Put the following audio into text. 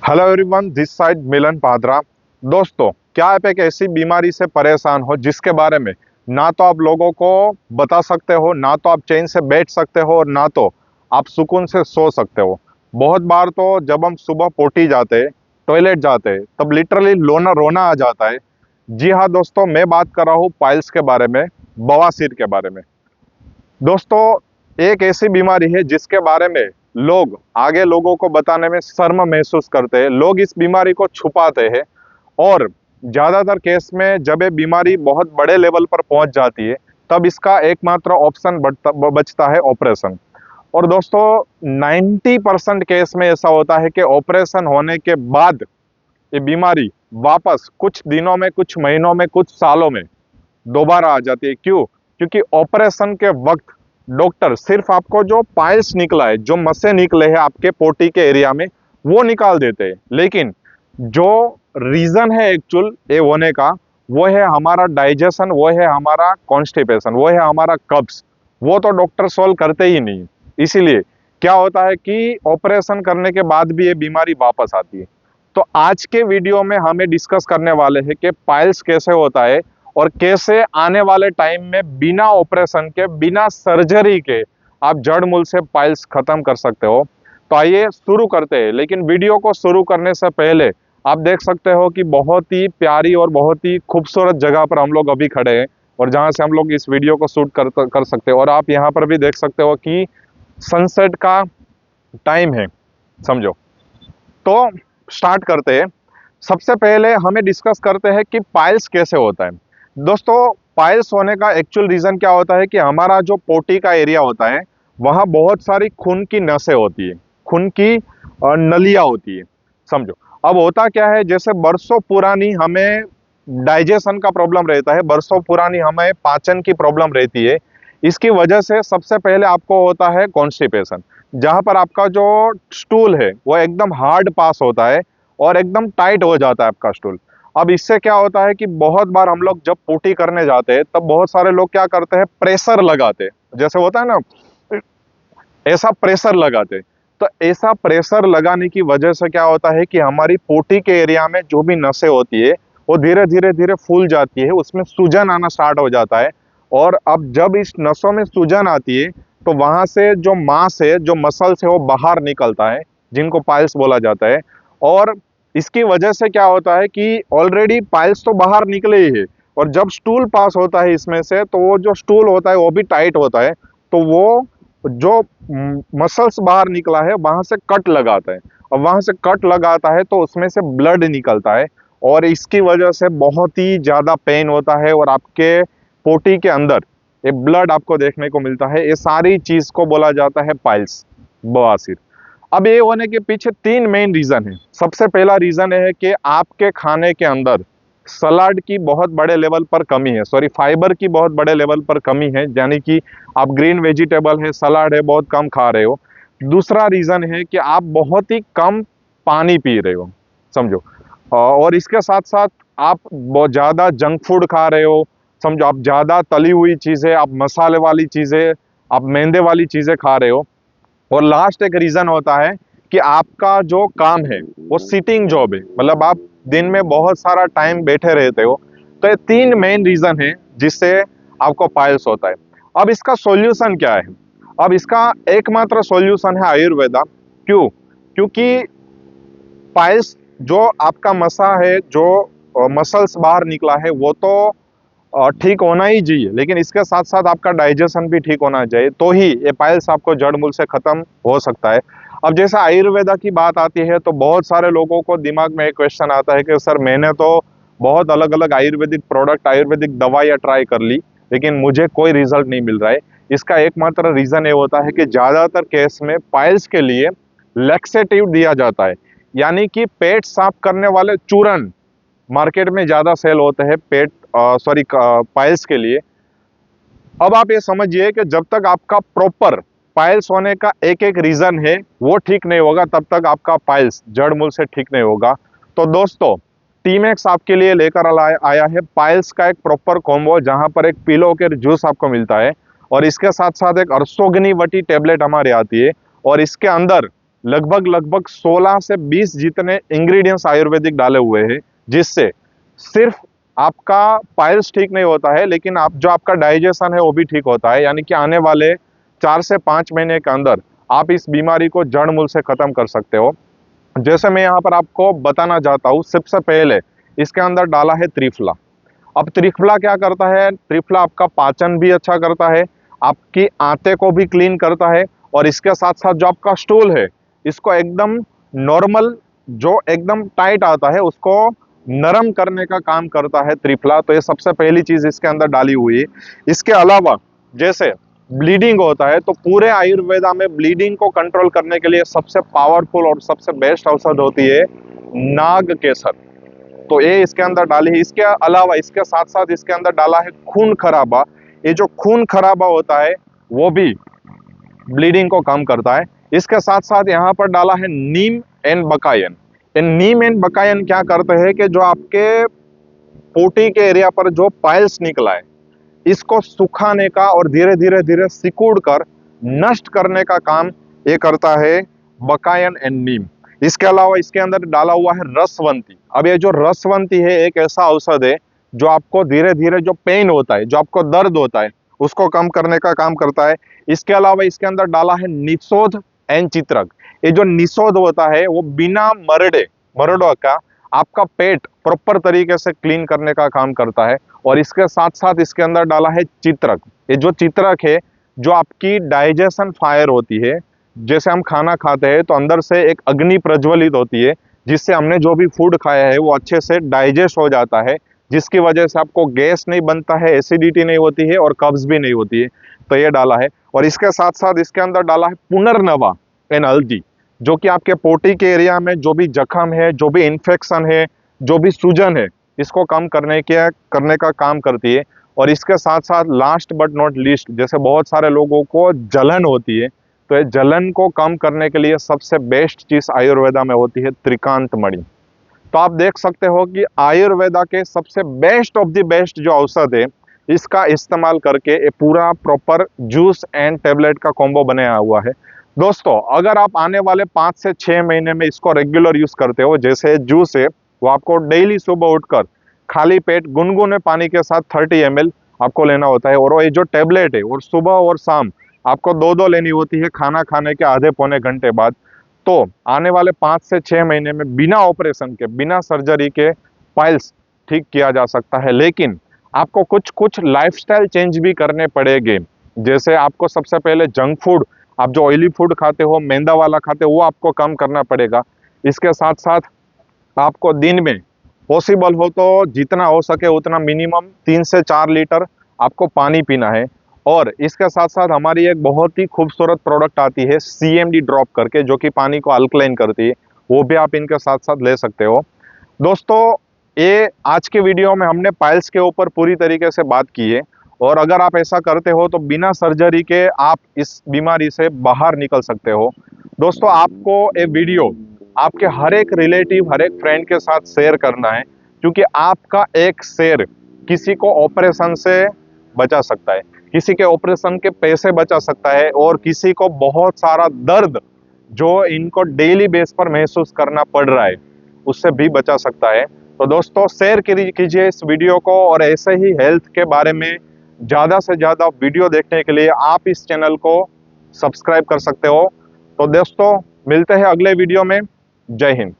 Hello everyone, this side मिलन पादरा। दोस्तों, क्या आप एक ऐसी बीमारी से परेशान हो जिसके बारे में ना तो आप लोगों को बता सकते हो, ना तो आप चैन से बैठ सकते हो और ना तो आप सुकून से सो सकते हो। बहुत बार तो जब हम सुबह पोटी जाते, टॉयलेट जाते, तब लिटरली रोना रोना आ जाता है। जी हाँ दोस्तों, मैं बात कर रहा हूँ पाइल्स के बारे में, बवासीर के बारे में। दोस्तों, एक ऐसी बीमारी है जिसके बारे में लोग आगे लोगों को बताने में शर्म महसूस करते हैं। लोग इस बीमारी को छुपाते हैं और ज्यादातर केस में जब ये बीमारी बहुत बड़े लेवल पर पहुंच जाती है तब इसका एकमात्र ऑप्शन बचता है ऑपरेशन। और दोस्तों, 90% केस में ऐसा होता है कि ऑपरेशन होने के बाद ये बीमारी वापस कुछ दिनों में, कुछ महीनों में, कुछ सालों में दोबारा आ जाती है। क्यों? क्योंकि ऑपरेशन के वक्त डॉक्टर सिर्फ आपको जो पाइल्स निकला है, जो मस्से निकले हैं आपके पोटी के एरिया में, वो निकाल देते हैं। लेकिन जो रीजन है एक्चुअल ये होने का, वो है हमारा डाइजेशन, वो है हमारा कॉन्स्टिपेशन, वो है हमारा कब्ज। वो तो डॉक्टर सॉल्व करते ही नहीं। इसीलिए क्या होता है कि ऑपरेशन करने के बाद भी ये बीमारी वापस आती है। तो आज के वीडियो में हमें डिस्कस करने वाले हैं कि पाइल्स कैसे होता है और कैसे आने वाले टाइम में बिना ऑपरेशन के, बिना सर्जरी के आप जड़ मूल से पाइल्स खत्म कर सकते हो। तो आइए शुरू करते हैं। लेकिन वीडियो को शुरू करने से पहले आप देख सकते हो कि बहुत ही प्यारी और बहुत ही खूबसूरत जगह पर हम लोग अभी खड़े हैं और जहां से हम लोग इस वीडियो को शूट कर सकते हो। और आप यहाँ पर भी देख सकते हो कि सनसेट का टाइम है, समझो। तो स्टार्ट करते हैं। सबसे पहले हमें डिस्कस करते हैं कि पाइल्स कैसे होता है। दोस्तों, पाइल्स होने का एक्चुअल रीजन क्या होता है कि हमारा जो पोटी का एरिया होता है वहाँ बहुत सारी खून की नसें होती है, खून की नलियाँ होती है, समझो। अब होता क्या है, जैसे बरसों पुरानी हमें डाइजेशन का प्रॉब्लम रहता है, बरसों पुरानी हमें पाचन की प्रॉब्लम रहती है। इसकी वजह से सबसे पहले आपको होता है कॉन्स्टिपेशन, जहाँ पर आपका जो स्टूल है वो एकदम हार्ड पास होता है और एकदम टाइट हो जाता है आपका स्टूल। अब इससे क्या होता है कि बहुत बार हम लोग जब पोटी करने जाते हैं तब बहुत सारे लोग क्या करते हैं, प्रेशर लगाते हैं। जैसे होता है ना, ऐसा प्रेशर लगाते हैं। तो ऐसा प्रेशर लगाने की वजह से क्या होता है कि हमारी पोटी के एरिया में जो भी नसें होती है वो धीरे धीरे धीरे फूल जाती है, उसमें सूजन आना स्टार्ट हो जाता है। और अब जब इस नसों में सूजन आती है तो वहां से जो मांस है, जो मसल्स है, वो बाहर निकलता है, जिनको पाइल्स बोला जाता है। और इसकी वजह से क्या होता है कि ऑलरेडी पाइल्स तो बाहर निकले ही है और जब स्टूल पास होता है इसमें से तो वो जो स्टूल होता है वो भी टाइट होता है। तो वो जो मसल्स बाहर निकला है वहां से कट लगाता है और वहां से कट लगाता है तो उसमें से ब्लड निकलता है और इसकी वजह से बहुत ही ज्यादा पेन होता है और आपके पोटी के अंदर ये ब्लड आपको देखने को मिलता है। ये सारी चीज को बोला जाता है पाइल्स, बवासीर। अब ये होने के पीछे तीन मेन रीजन है। सबसे पहला रीजन है कि आपके खाने के अंदर सलाड की बहुत बड़े लेवल पर कमी है, सॉरी फाइबर की बहुत बड़े लेवल पर कमी है, यानी कि आप ग्रीन वेजिटेबल है, सलाड है, बहुत कम खा रहे हो। दूसरा रीजन है कि आप बहुत ही कम पानी पी रहे हो, समझो। और इसके साथ साथ आप बहुत ज्यादा जंक फूड खा रहे हो, समझो। आप ज्यादा तली हुई चीजें, आप मसाले वाली चीजें, आप मैदे वाली चीजें खा रहे हो। और लास्ट एक रीजन होता है कि आपका जो काम है वो सिटिंग जॉब है, मतलब आप दिन में बहुत सारा टाइम बैठे रहते हो। तो ये तीन मेन रीजन है जिससे आपको पाइल्स होता है। अब इसका सॉल्यूशन क्या है? अब इसका एकमात्र सॉल्यूशन है आयुर्वेदा। क्यों? क्योंकि पाइल्स जो आपका मसा है, जो मसल्स बाहर निकला है, वो तो ठीक होना ही चाहिए, लेकिन इसके साथ साथ आपका डाइजेशन भी ठीक होना चाहिए, तो ही ये पाइल्स आपको जड़ मूल से खत्म हो सकता है। अब जैसे आयुर्वेदा की बात आती है तो बहुत सारे लोगों को दिमाग में एक क्वेश्चन आता है कि सर, मैंने तो बहुत अलग अलग आयुर्वेदिक प्रोडक्ट, आयुर्वेदिक दवाइयाँ ट्राई कर ली लेकिन मुझे कोई रिजल्ट नहीं मिल रहा है। इसका एकमात्र रीजन ये होता है कि ज्यादातर केस में पाइल्स के लिए लैक्सेटिव दिया जाता है, यानी कि पेट साफ करने वाले चूर्ण मार्केट में ज्यादा सेल होते हैं पेट, सॉरी, पाइल्स के लिए। अब आप ये समझिए कि जब तक आपका प्रॉपर पाइल्स होने का एक एक रीजन है वो ठीक नहीं होगा तब तक आपका पाइल्स जड़ मूल से ठीक नहीं होगा। तो दोस्तों, टीमैक्स आपके लिए लेकर आया है पाइल्स का एक प्रॉपर कॉम्बो, जहां पर एक पिलो के जूस आपको मिलता है और इसके साथ साथ एक अर्सोगनी वटी टेबलेट हमारी आती है और इसके अंदर लगभग 16 से 20 जितने इंग्रेडिएंट्स आयुर्वेदिक डाले हुए हैं, जिससे सिर्फ आपका पाइल्स ठीक नहीं होता है, लेकिन आप जो आपका डाइजेशन है वो भी ठीक होता है। यानी कि आने वाले 4 से 5 महीने के अंदर आप इस बीमारी को जड़ मूल से खत्म कर सकते हो। जैसे मैं यहाँ पर आपको बताना चाहता हूँ, सबसे पहले इसके अंदर डाला है त्रिफला। अब त्रिफला क्या करता है? त्रिफला आपका पाचन भी अच्छा करता है, आपकी आंतें को भी क्लीन करता है, और इसके साथ साथ जो आपका स्टूल है इसको एकदम नॉर्मल, जो एकदम टाइट आता है उसको नरम करने का काम करता है त्रिफला। तो ये सबसे पहली चीज इसके अंदर डाली हुई है। इसके अलावा जैसे ब्लीडिंग होता है, तो पूरे आयुर्वेदा में ब्लीडिंग को कंट्रोल करने के लिए सबसे पावरफुल और सबसे बेस्ट औषध होती है नाग केसर। तो ये इसके अंदर डाली है। इसके अलावा इसके साथ साथ इसके अंदर डाला है खून खराबा। ये जो खून खराबा होता है वो भी ब्लीडिंग को कम करता है। इसके साथ साथ यहाँ पर डाला है नीम एंड बकायन। नीम एंड बकायन क्या करते हैं कि जो आपके पोटी के एरिया पर जो पाइल्स निकला है इसको सुखाने का और धीरे धीरे धीरे सिकुड़ कर नष्ट करने का काम ये करता है बकायन एंड नीम। इसके अलावा इसके अंदर डाला हुआ है रसवंती। अब ये जो रसवंती है एक ऐसा औषध है जो आपको धीरे धीरे जो पेन होता है, जो आपको दर्द होता है, उसको कम करने का काम करता है। इसके अलावा इसके अंदर डाला है निषोध एंड चित्रक। ये जो निषोध होता है वो बिना मरड़ों का आपका पेट प्रॉपर तरीके से क्लीन करने का काम करता है। और इसके साथ साथ इसके अंदर डाला है चित्रक। ये जो चित्रक है जो आपकी डाइजेशन फायर होती है, जैसे हम खाना खाते हैं तो अंदर से एक अग्नि प्रज्वलित होती है, जिससे हमने जो भी फूड खाया है वो अच्छे से डाइजेस्ट हो जाता है, जिसकी वजह से आपको गैस नहीं बनता है, एसिडिटी नहीं होती है और कब्ज भी नहीं होती है। तो ये डाला है। और इसके साथ साथ इसके अंदर डाला है पुनर्नवा एंड हल्दी, जो कि आपके पोटी के एरिया में जो भी जख्म है, जो भी इन्फेक्शन है, जो भी सूजन है, इसको कम करने का काम करती है। और इसके साथ साथ लास्ट बट नॉट लीस्ट, जैसे बहुत सारे लोगों को जलन होती है, तो ये जलन को कम करने के लिए सबसे बेस्ट चीज आयुर्वेदा में होती है त्रिकांत मणि। तो आप देख सकते हो कि आयुर्वेदा के सबसे बेस्ट ऑफ द बेस्ट जो औषध है, इसका इस्तेमाल करके ये पूरा प्रॉपर जूस एंड टेबलेट का कॉम्बो बनाया हुआ है। दोस्तों, अगर आप आने वाले 5 से 6 महीने में इसको रेगुलर यूज करते हो, जैसे जूस है वो आपको डेली सुबह उठकर खाली पेट गुनगुने पानी के साथ 30 ml आपको लेना होता है, और ये जो टेबलेट है और सुबह और शाम आपको 2 लेनी होती है खाना खाने के आधे पौने घंटे बाद। तो आने वाले 5 से 6 महीने में बिना ऑपरेशन के, बिना सर्जरी के पाइल्स ठीक किया जा सकता है। लेकिन आपको कुछ कुछ लाइफस्टाइल चेंज भी करने पड़ेंगे। जैसे आपको सबसे पहले जंक फूड, आप जो ऑयली फूड खाते हो, मैदा वाला खाते हो, वो आपको कम करना पड़ेगा। इसके साथ साथ आपको दिन में पॉसिबल हो तो जितना हो सके उतना मिनिमम 3 से 4 लीटर आपको पानी पीना है। और इसके साथ साथ हमारी एक बहुत ही खूबसूरत प्रोडक्ट आती है CMD ड्रॉप करके, जो कि पानी को अल्कलाइन करती है, वो भी आप इनके साथ साथ ले सकते हो। दोस्तों, ये आज के वीडियो में हमने पाइल्स के ऊपर पूरी तरीके से बात की है, और अगर आप ऐसा करते हो तो बिना सर्जरी के आप इस बीमारी से बाहर निकल सकते हो। दोस्तों, आपको ये वीडियो आपके हर एक रिलेटिव, हर एक फ्रेंड के साथ शेयर करना है, क्योंकि आपका एक शेयर किसी को ऑपरेशन से बचा सकता है, किसी के ऑपरेशन के पैसे बचा सकता है, और किसी को बहुत सारा दर्द जो इनको डेली बेस पर महसूस करना पड़ रहा है उससे भी बचा सकता है। तो दोस्तों, शेयर कीजिए इस वीडियो को, और ऐसे ही हेल्थ के बारे में ज़्यादा से ज़्यादा वीडियो देखने के लिए आप इस चैनल को सब्सक्राइब कर सकते हो। तो दोस्तों, मिलते हैं अगले वीडियो में। जय हिंद।